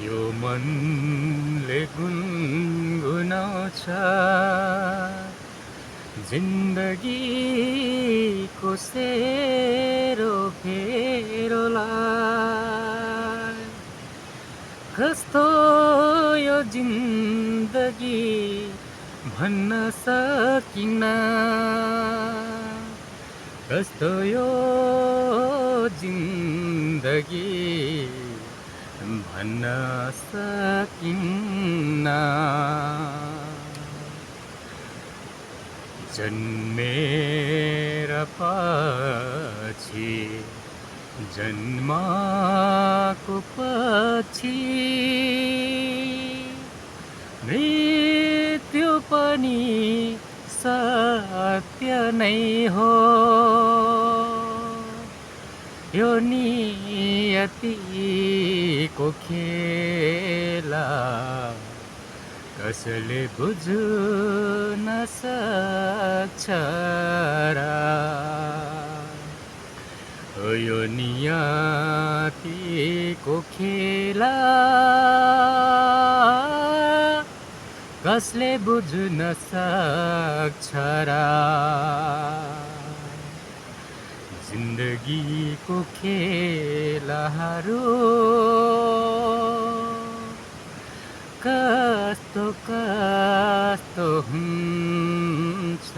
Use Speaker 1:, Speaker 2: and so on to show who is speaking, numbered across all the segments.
Speaker 1: यो मनले गुनगुनाउँछ जिन्दगीको सेरोफेरोलाई। कस्तो यो जिन्दगी भन्न सकिन्न, कस्तो यो जिन्दगी भन्न सकिन्न। जन्मेर पछि जन्मको पछि मृत्यु पनि सत्य नै हो। यो नियतिको खेला कसले बुझ्न सक्छ र? यो नियतिको खेला कसले बुझ्न सक्छ र? जिन्दगीको खेलाहरू कस्तो कस्तो हुन्छ,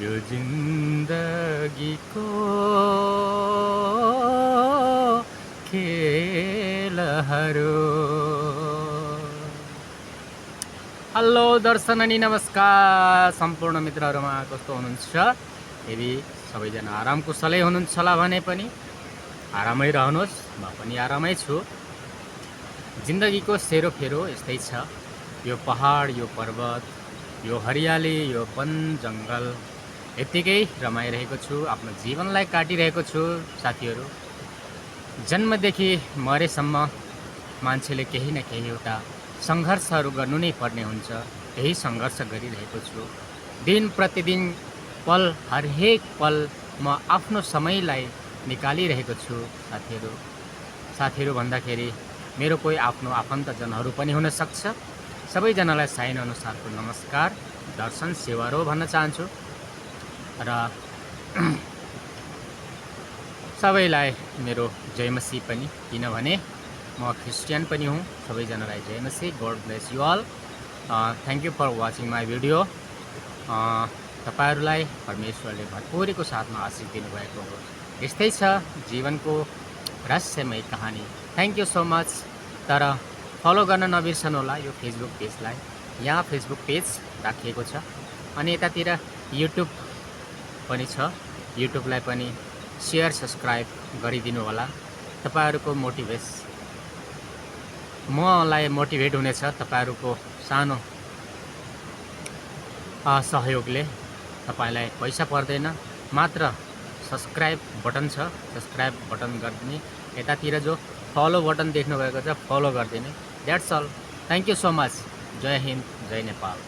Speaker 1: यो जिन्दगीको खेलहरू। हेलो दर्शन अनि नमस्कार सम्पूर्ण मित्रहरूमा, कस्तो हुनुहुन्छ? यदि सबैजना आराम कुशलै हुनुहुन्छ होला भने पनि आरामै रहनुहोस्, म पनि आरामै छु। जिन्दगीको सेरोफेरो यस्तै छ। यो पहाड, यो पर्वत, यो हरियाली, यो वन जङ्गल यत्तिकै रमाइरहेको छु, आफ्नो जीवनलाई काटिरहेको छु। साथीहरू, जन्मदेखि मरेसम्म मान्छेले केही न केही एउटा सङ्घर्षहरू गर्नु नै पर्ने हुन्छ। यही सङ्घर्ष गरिरहेको छु। दिन प्रतिदिन, पल, हरेक पल म आफ्नो समयलाई निकालिरहेको छु। साथीहरू भन्दाखेरि मेरो कोही आफ्नो आफन्तजनहरू पनि हुन सक्छ। सबैजनालाई साइन अनुसारको नमस्कार, दर्शन सेवारो भन्न चाहन्छु र सबैलाई मेरो जयमसी पनि, किनभने म क्रिस्चियन पनि हुँ। सबैजनालाई जयमसी। God bless you all. Thank you for watching my video. तपाईहरूलाई परमेश्वरले भरपुरीको साथमा आशिष दिनुभएको हो। यस्तै छ जीवनको रहस्यमय कहानी। Thank you so much. तर फलो गर्न नबिर्सनु होला यो फेसबुक पेजलाई। यहाँ फेसबुक पेज राखिएको छ अनि यतातिर युट्युब पनि छ। युट्युबलाई पनि सेयर सब्सक्राइब गरिदिनु होला। तपाईहरूको मलाई मोटिभेट हुनेछ। तपाईहरूको सानो सहयोगले। तपाईलाई पैसा पर्दैन, मात्र सब्सक्राइब बटन छ, सब्सक्राइब बटन गरिदिने। यतातिर जो फलो बटन देख्नुभएको छ, फलो गरिदिने। That's all. Thank you so much. जय हिन्द, जय नेपाल।